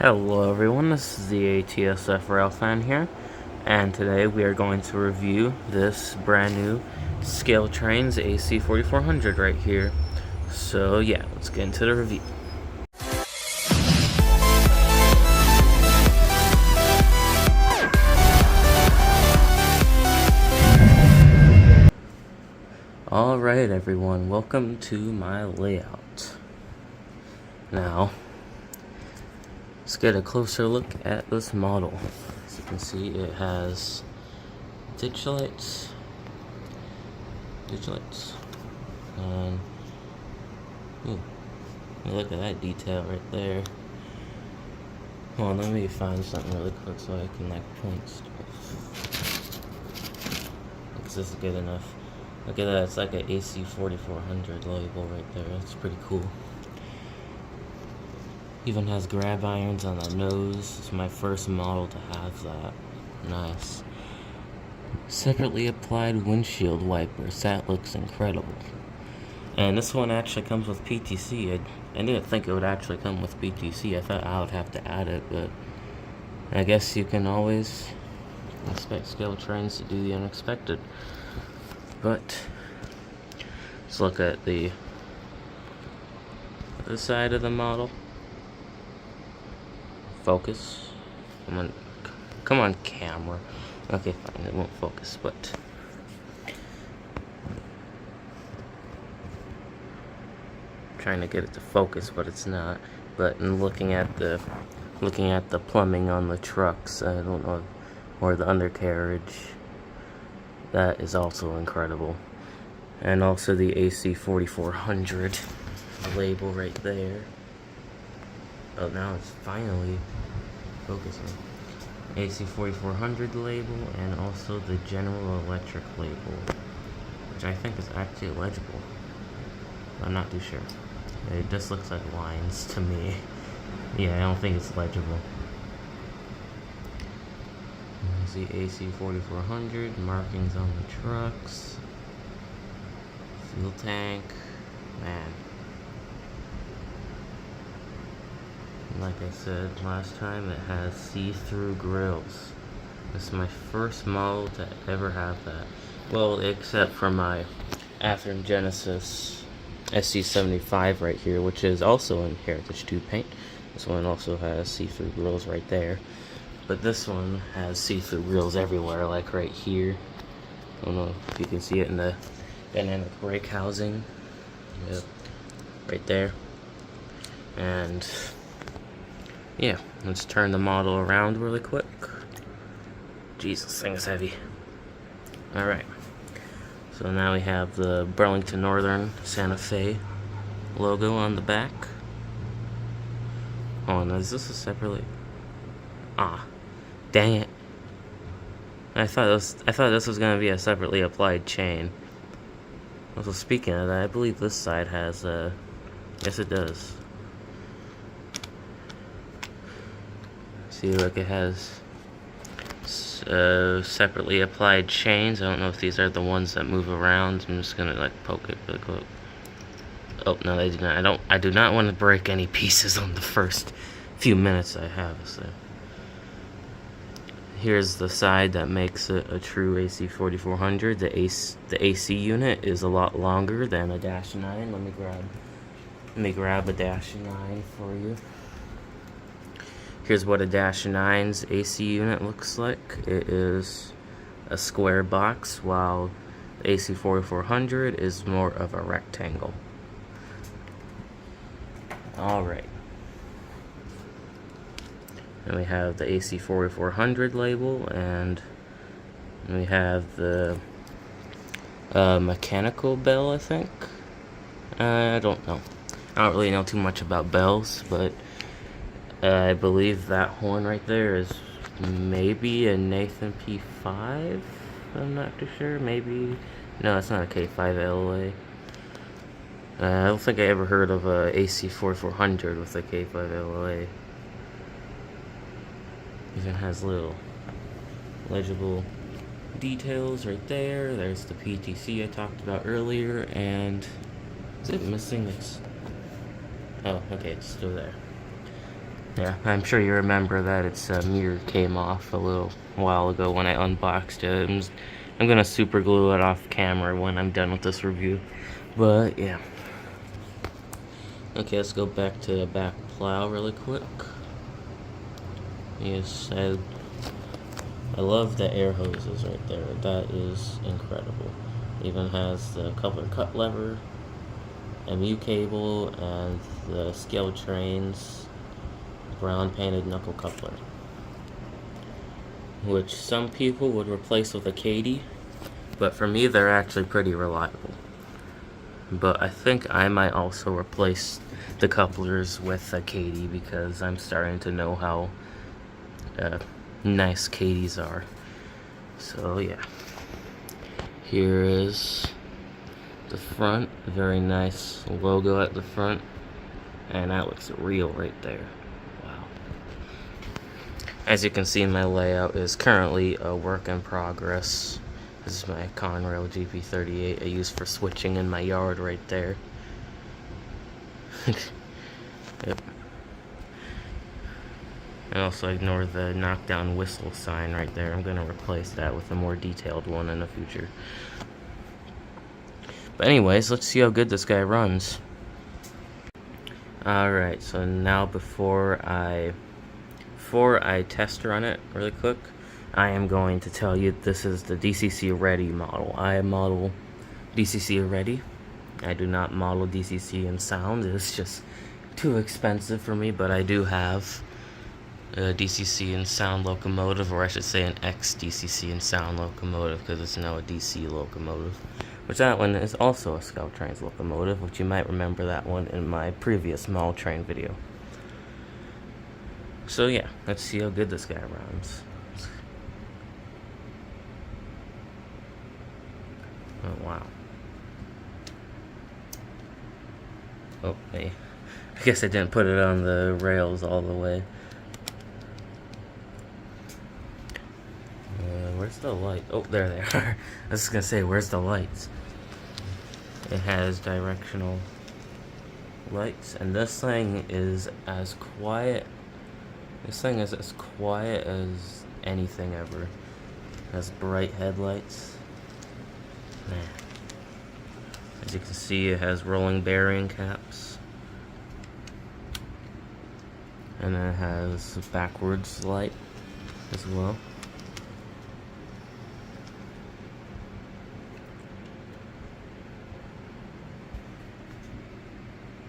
Hello everyone, this is the ATSF Railfan here, and today we are going to review this brand new scaletrains AC4400 right here. So yeah, let's get into the review. Alright everyone, welcome to my layout. Now, let's get a closer look at this model. As you can see, it has ditch lights, and look at that detail right there. Hold on, let me find something really quick so I can point stuff. Because this is good enough. Look at that, it's like an AC4400 label right there. That's pretty cool. Even has grab irons on the nose. It's my first model to have that. Nice. Separately applied windshield wipers. That looks incredible. And this one actually comes with PTC. I didn't think it would actually come with PTC. I thought I would have to add it, but I guess you can always expect scaletrains to do the unexpected. But let's look at the other side of the model. Focus. Come on, camera. Okay, fine, it won't focus, but trying to get it to focus, but it's not. But in looking at the plumbing on the trucks, I don't know, or the undercarriage, that is also incredible. And also the AC4400 label right there. Oh, now it's finally focusing. AC4400 label, and also the General Electric label, which I think is actually legible. I'm not too sure. It just looks like lines to me. Yeah, I don't think it's legible. There's the AC4400, markings on the trucks, fuel tank, man. Like I said last time, it has see-through grills. This is my first model to ever have that. Well, except for my Athearn Genesis SC75 right here, which is also in Heritage 2 paint. This one also has see-through grills right there. But this one has see-through grills everywhere, like right here. I don't know if you can see it in the dynamic brake housing. Yep, right there. And yeah, let's turn the model around really quick. Jeez, this thing is heavy. Alright, so now we have the Burlington Northern Santa Fe logo on the back. Oh, and is this a separately? Ah, dang it. I thought this was gonna be a separately applied chain. Also, speaking of that, I believe this side has yes it does. See, look, it has separately applied chains. I don't know if these are the ones that move around. I'm just gonna like poke it really quick. Oh no, they do not. I do not want to break any pieces on the first few minutes I have. So here's the side that makes it a true AC4400. The AC unit is a lot longer than a -9. Let me grab a -9 for you. Here's what a -9's AC unit looks like. It is a square box, while the AC4400 is more of a rectangle. Alright. And we have the AC4400 label, and we have the mechanical bell, I think. I don't know. I don't really know too much about bells, but I believe that horn right there is maybe a Nathan P5. I'm not too sure. Maybe. No, it's not a K5 LA. I don't think I ever heard of a AC4400 with a K5 LA. Even has little legible details right there. There's the PTC I talked about earlier, and is it missing its? Oh, okay, it's still there. Yeah, I'm sure you remember that its mirror came off a little while ago when I unboxed it. I'm gonna super glue it off camera when I'm done with this review. But yeah. Okay, let's go back to the back plow really quick. Yes, I love the air hoses right there. That is incredible. Even has the coupler cut lever, MU cable, and the scaletrains brown painted knuckle coupler, which some people would replace with a Katie, but for me they're actually pretty reliable. But I think I might also replace the couplers with a Katie because I'm starting to know how nice Katies are. So yeah, here is the front, very nice logo at the front, and that looks real right there. Wow. As you can see, my layout is currently a work in progress. This is my Conrail GP38 I use for switching in my yard right there. Yep. And also ignore the knockdown whistle sign right there. I'm gonna replace that with a more detailed one in the future. But anyways, let's see how good this guy runs. Alright, so now before I test run it really quick, I am going to tell you this is the DCC Ready model. I model DCC Ready. I do not model DCC in sound. It's just too expensive for me, but I do have a DCC in sound locomotive, or I should say an ex-DCC in sound locomotive, because it's now a DC locomotive. Which that one is also a scaletrains locomotive, which you might remember that one in my previous model train video. So yeah, let's see how good this guy runs. Oh wow. Oh, hey. I guess I didn't put it on the rails all the way. Where's the light? Oh, there they are. I was just gonna say, where's the lights? It has directional lights, and this thing is as quiet. This thing is as quiet as anything ever. It has bright headlights. Man. As you can see, it has rolling bearing caps. And it has a backwards light as well.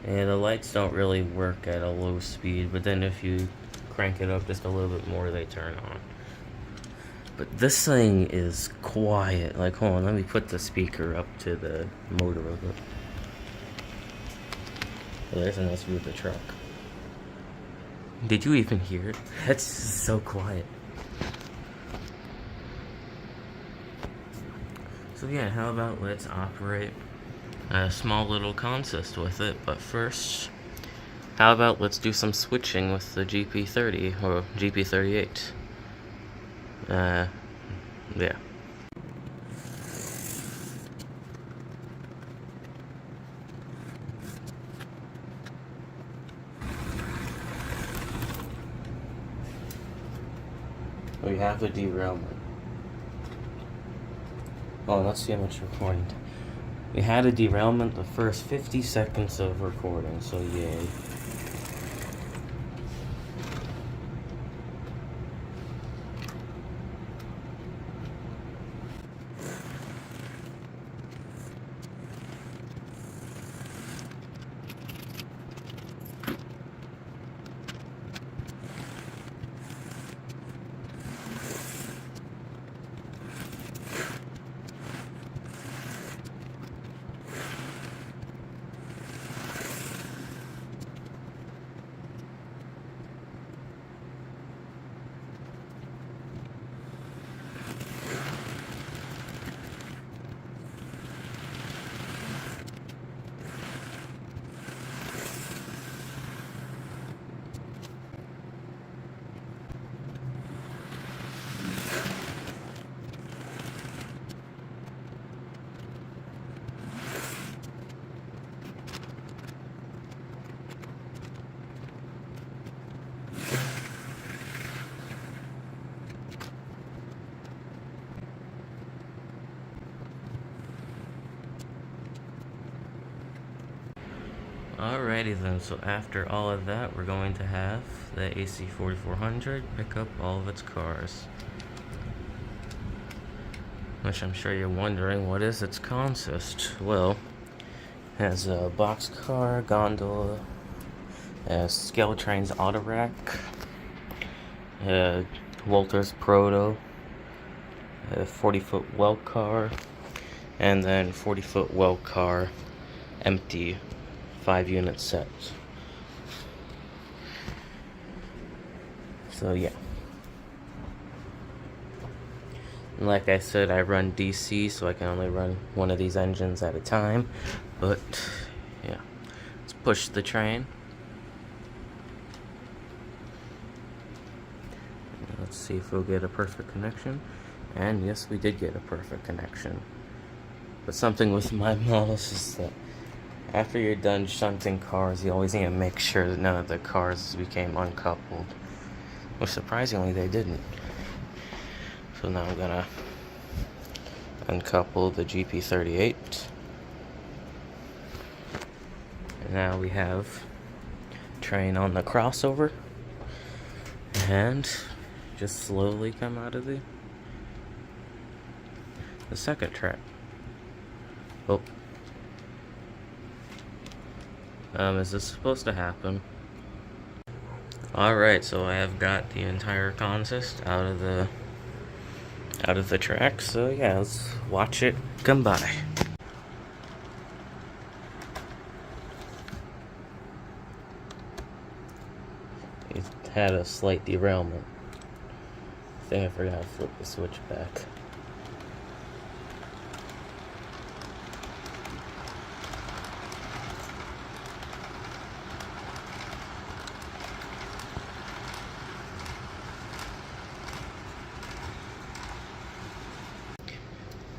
And the lights don't really work at a low speed, but then if you crank it up just a little bit more, they turn on. But this thing is quiet. Like, hold on, let me put the speaker up to the motor of it. Oh, there's a nice view of the truck. Did you even hear it? That's so quiet. So yeah, how about let's operate a small little consist with it, but first, how about let's do some switching with the GP30 or GP38. Yeah. We have a derailment. Oh, let's see how much recording. We had a derailment the first 50 seconds of recording, so yay. Alrighty then, so after all of that, we're going to have the AC4400 pick up all of its cars. Which I'm sure you're wondering, what is its consist? Well, it has a boxcar, gondola, a scaletrains auto rack, a Walters Proto, a 40-foot well car, and then 40-foot well car empty 5-unit sets. So yeah. And like I said, I run DC, so I can only run one of these engines at a time. But yeah, let's push the train. Let's see if we'll get a perfect connection. And yes, we did get a perfect connection. But something with my models is that after you're done shunting cars, you always need to make sure that none of the cars became uncoupled. Which surprisingly they didn't. So now I'm gonna uncouple the GP38. And now we have train on the crossover. And just slowly come out of the second track. Oh. Is this supposed to happen? Alright, so I have got the entire consist out of the track, so yeah, let's watch it come by. It had a slight derailment. I think I forgot to flip the switch back.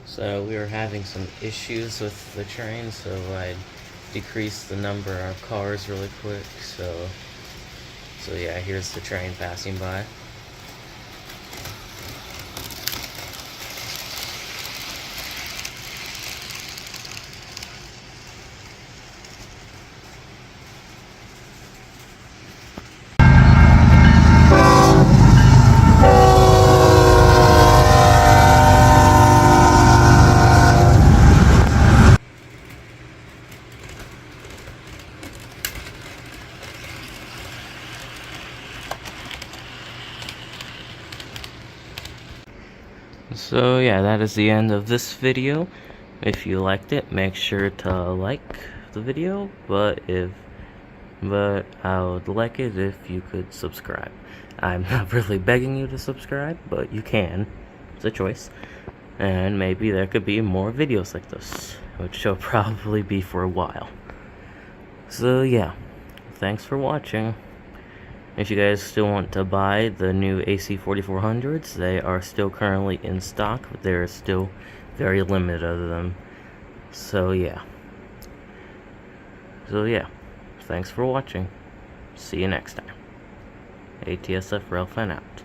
So we were having some issues with the train, so I decreased the number of cars really quick. So yeah, here's the train passing by. So yeah, that is the end of this video. If you liked it, make sure to like the video, but I would like it if you could subscribe. I'm not really begging you to subscribe, but you can. It's a choice. And maybe there could be more videos like this, which will probably be for a while. So yeah, thanks for watching. If you guys still want to buy the new AC4400s, they are still currently in stock, but there are still very limited of them. So yeah, thanks for watching. See you next time. ATSF Railfan out.